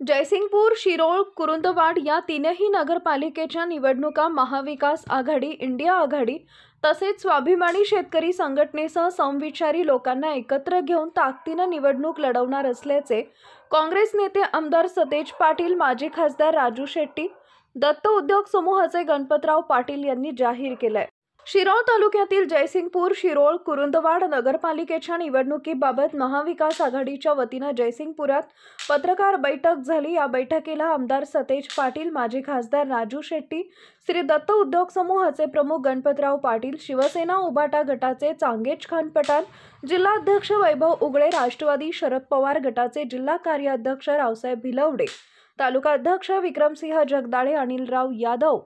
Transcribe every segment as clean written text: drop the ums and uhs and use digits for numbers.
जयसिंगपूर, शिरोळ, कुरुंदवाड या तीनही नगरपालिकेच्या निवडणुका महाविकास आघाडी, इंडिया आघाडी तसेच स्वाभिमानी शेतकरी संघटनेसह समविचारी लोकांना एकत्र घेऊन ताकदीने निवडणूक लढवणार असल्याचे काँग्रेस नेते आमदार सतेज पाटील, माजी खासदार राजू शेट्टी, दत्त उद्योग समूहाचे गणपतराव पाटील यांनी जाहीर केले. शिरोळ तालुक्यातील जयसिंगपूर, शिरोळ, कुरुंदवाड नगरपालिकेच्या निवडणुकीबाबत महाविकास आघाडीच्या वतीने जयसिंगपुरात पत्रकार बैठक झाली. या बैठकीला आमदार सतेज पाटील, माजी खासदार राजू शेट्टी, श्री दत्त उद्योग समूहाचे प्रमुख गणपतराव पाटील, शिवसेना उभाटा गटाचे चांगेज खान पठाण, जिल्हाध्यक्ष वैभव उगळे, राष्ट्रवादी शरद पवार गटाचे जिल्हा कार्याध्यक्ष रावसाहेब भिलवडे, तालुका अध्यक्ष विक्रमसिंह जगदाळे, अनिलराव यादव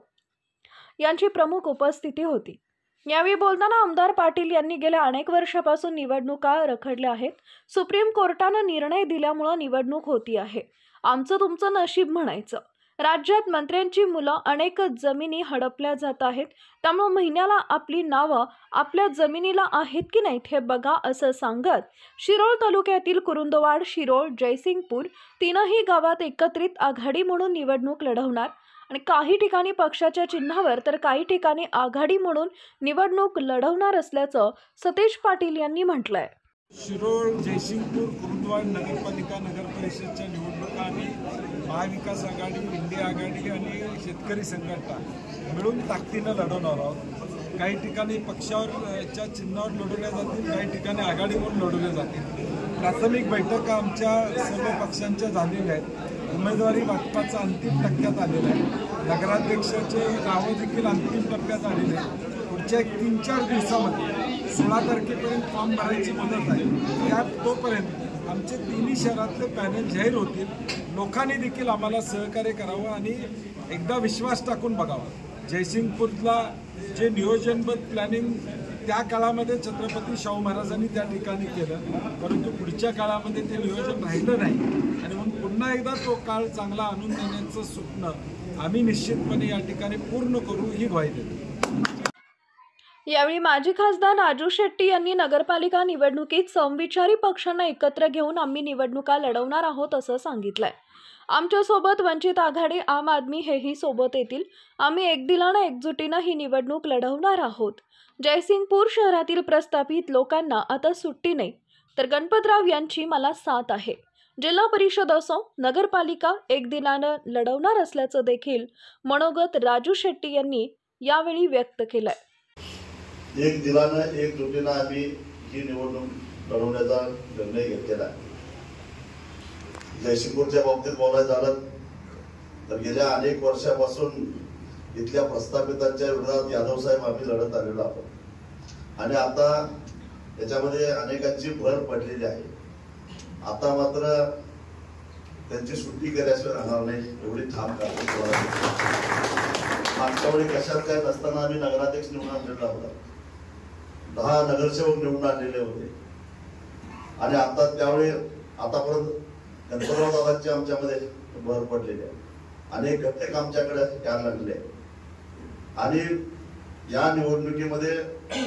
यांची प्रमुख उपस्थिती होती. यावेळी बोलताना आमदार पाटील यांनी गेल्या अनेक वर्षापासून निवडणुका रखडल्या आहेत. सुप्रीम कोर्टाने निर्णय दिल्यामुळे निवडणूक होती आहे. आमचं तुमचं नशीब म्हणायचं. राज्यात मंत्र्यांची मुलं अनेक जमिनी हडपल्या जात आहेत. त्यामुळे महिन्याला आपली नावं आपल्या जमिनीला आहेत की नाहीत हे बघा असं सांगत शिरोळ तालुक्यातील कुरुंदवाड, शिरोळ, जयसिंगपूर तीनही गावात एकत्रित आघाडी म्हणून निवडणूक लढवणार आणि काही ठिकाणी पक्षाच्या चिन्हावर तर काही ठिकाणी आघाडी म्हणून निवडणूक लढवणार असल्याचं सतेज पाटील यांनी म्हटलंय. शिरोळ, जयसिंगपूर, कुरुंदवाड नगरपालिका, नगर परिषदच्या निवडणुका आम्ही महाविकास आघाडी, इंडिया आघाडी आणि शेतकरी संघटना मिळून ताकदीनं लढवणार आहोत. काही ठिकाणी पक्षावरच्या चिन्हावर लढवल्या जातील, काही ठिकाणी आघाडी म्हणून लढवल्या जातील. प्राथमिक बैठका आमच्या सर्व पक्षांच्या झालेल्या आहेत. उमेदवारी वाटपाचा अंतिम टप्प्यात आलेला आहे. नगराध्यक्षाचे नावं देखील अंतिम टप्प्यात आलेले आहेत. पुढच्या 3-4 दिवसामध्ये 16 तारखेपर्यंत फॉर्म भरायची मुदत आहे. त्यात तोपर्यंत आमचे तिन्ही शहरातले पॅनल जाहीर होतील. लोकांनी देखील आम्हाला सहकार्य करावं आणि एकदा विश्वास टाकून बघावा. जयसिंगपूरला जे नियोजनबद्ध प्लॅनिंग त्या काळामध्ये छत्रपती शाहू महाराजांनी त्या ठिकाणी केलं, परंतु पुढच्या काळामध्ये ते नियोजन राहिलं नाही आणि म्हणून पुन्हा एकदा तो काळ चांगला आणून देण्याचं स्वप्न आम्ही निश्चितपणे या ठिकाणी पूर्ण करू ही ग्वाही देतो. यावेळी माजी खासदार राजू शेट्टी यांनी नगरपालिका निवडणुकीत समविचारी पक्षांना एकत्र घेऊन आम्ही निवडणुका लढवणार आहोत असं सांगितलंय. आमच्यासोबत वंचित आघाडी, आम आदमी हेही सोबत येतील. आम्ही एकदिलानं एकजुटीनं ही निवडणूक लढवणार आहोत. जयसिंगपूर शहरातील प्रस्थापित लोकांना आता सुट्टी नाही, तर गणपतराव यांची मला साथ आहे. जिल्हा परिषद असो, नगरपालिका एकदिलानं लढवणार असल्याचं देखील मनोगत राजू शेट्टी यांनी यावेळी व्यक्त केलंय. एक दिलानं एकजुटीनं आम्ही ही निवडणूक लढवण्याचा निर्णय घेतलेला आहे. जयसिंगपूरच्या बाबतीत बोलायचं झालं तर गेल्या अनेक वर्षापासून इथल्या प्रस्थापितांच्या विरोधात यादव साहेब आम्ही लढत आलेलो आहोत आणि आता याच्यामध्ये अनेकांची भर पडलेली आहे. आता मात्र त्यांची सुट्टी केल्याशिवाय राहणार नाही एवढी ठाम करतो. मागच्या वेळी कशात काय नसताना आम्ही नगराध्यक्ष निवडून आणलेला होता. 10 नगरसेवक निवडून आणलेले होते आणि आता त्यावेळी आतापर्यंत गणपतराव दादांची आमच्यामध्ये भर पडलेली आहे. अनेक घटक आमच्याकडे यायला लागले आणि या निवडणुकीमध्ये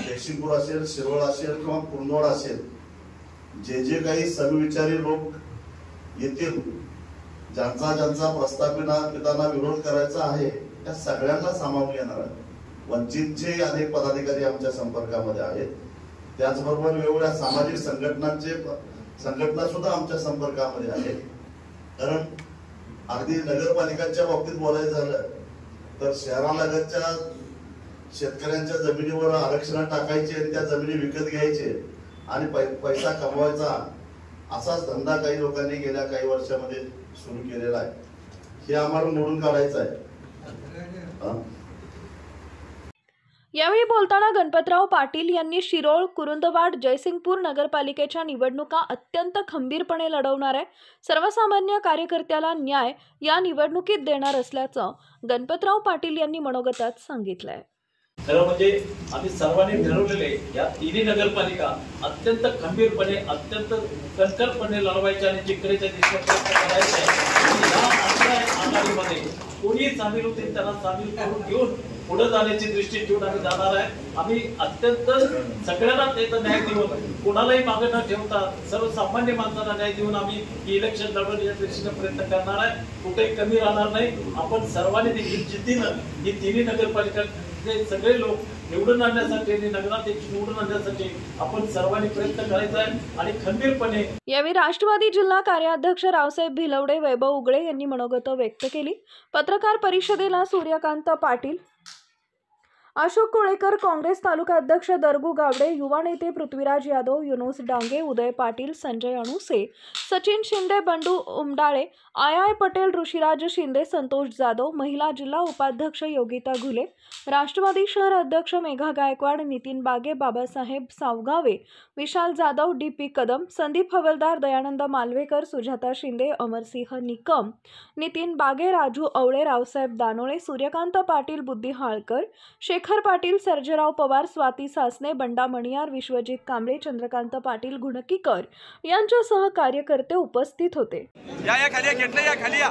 जयसिंगपूर असेल, शिरोळ असेल किंवा कुरुंदवाड असेल, जे काही समविचारी लोक येतील, ज्यांचा प्रस्थापितांना विरोध करायचा आहे त्या सगळ्यांना सामावून घेणार आहे. वंचितचे अनेक पदाधिकारी आमच्या संपर्कामध्ये आहेत. त्याचबरोबर वेगवेगळ्या सामाजिक संघटना सुद्धा आमच्या संपर्कामध्ये आहेत. कारण अगदी नगरपालिकांच्या बाबतीत बोलायचं झालं तर शहरालगतच्या शेतकऱ्यांच्या जमिनीवर आरक्षण टाकायचे आणि त्या जमिनी विकत घ्यायचे आणि पैसा कमवायचा असाच धंदा काही लोकांनी गेल्या काही वर्षामध्ये सुरू केलेला आहे. हे आम्हाला मोडून काढायचं आहे. यावेळी बोलताना गणपतराव पाटील यांनी शिरोळ, कुरुंदवाड, जयसिंगपूर नगरपालिकेच्या निवडणुका अत्यंत खंबीरपणे लढवणार आहे. सर्वसामान्य कार्यकर्त्याला न्याय या निवडणुकीत देणार असल्याचं गणपतराव पाटील यांनी मनोगतात सांगितलंय. खरं म्हणजे आम्ही सर्वांनी ठरवलेले या तिन्ही नगरपालिका अत्यंत खंबीरपणे, अत्यंत कणखरपणे लढवायच्या आणि जिंकण्याच्या दिशेने करायच्या आहे. या आघाडीमध्ये कोणी सामील होतील त्यांना सामील करून घेऊन पुढे जाण्याची दृष्टी ठेवून आम्ही जाणार आहे। आम्ही अत्यंत सगळ्यांना त्याचा न्याय देऊन, कोणालाही मागे न ठेवता सर्वसामान्य माणसांना न्याय देऊन आम्ही ही इलेक्शन लढवण्याच्या दृष्टीने प्रयत्न करणार आहे। कुठेही कमी राहणार नाही। आपण सर्वांनी देखील जिद्दीनं ही तिन्ही नगरपालिका सगळे लोक निवडून आणण्यासाठी आणि नगराध्यक्ष निवडून आणण्यासाठी आपण सर्वांनी प्रयत्न करायचा आहे आणि खंबीरपणे। यावेळी राष्ट्रवादी जिल्हा कार्याध्यक्ष रावसाहेब भिलवडे, वैभव उगळे यांनी मनोगत व्यक्त केली। पत्रकार परिषदेला सूर्यकांत पाटील, अशोक कोळेकर, काँग्रेस तालुका अध्यक्ष दरगू गावडे, युवा नेते पृथ्वीराज यादव, युनुस डांगे, उदय पाटील, संजय अणुसे, सचिन शिंदे, बंडू उमडाळे, आय पटेल, ऋषिराज शिंदे, संतोष जाधव, महिला जिल्हा उपाध्यक्ष योगिता घुले, राष्ट्रवादी शहर अध्यक्ष मेघा गायकवाड, नितीन बागे, बाबासाहेब सावगावे, विशाल जाधव, डी.पी. कदम, संदीप हवलदार, दयानंद मालवेकर, सुजाता शिंदे, अमरसिंह निकम, नितीन बागे, राजू अवळे, रावसाहेब दानोळे, सूर्यकांत पाटील, बुद्धी हाळकर, शेखर पाटील, सर्जेराव पवार, स्वाती सासने, बंडा मणियार, विश्वजित कांबळे, चंद्रकांत पाटील गुणकीकर यांच्यासह कार्यकर्ते उपस्थित होते। या खाली घेतलं, या खाली या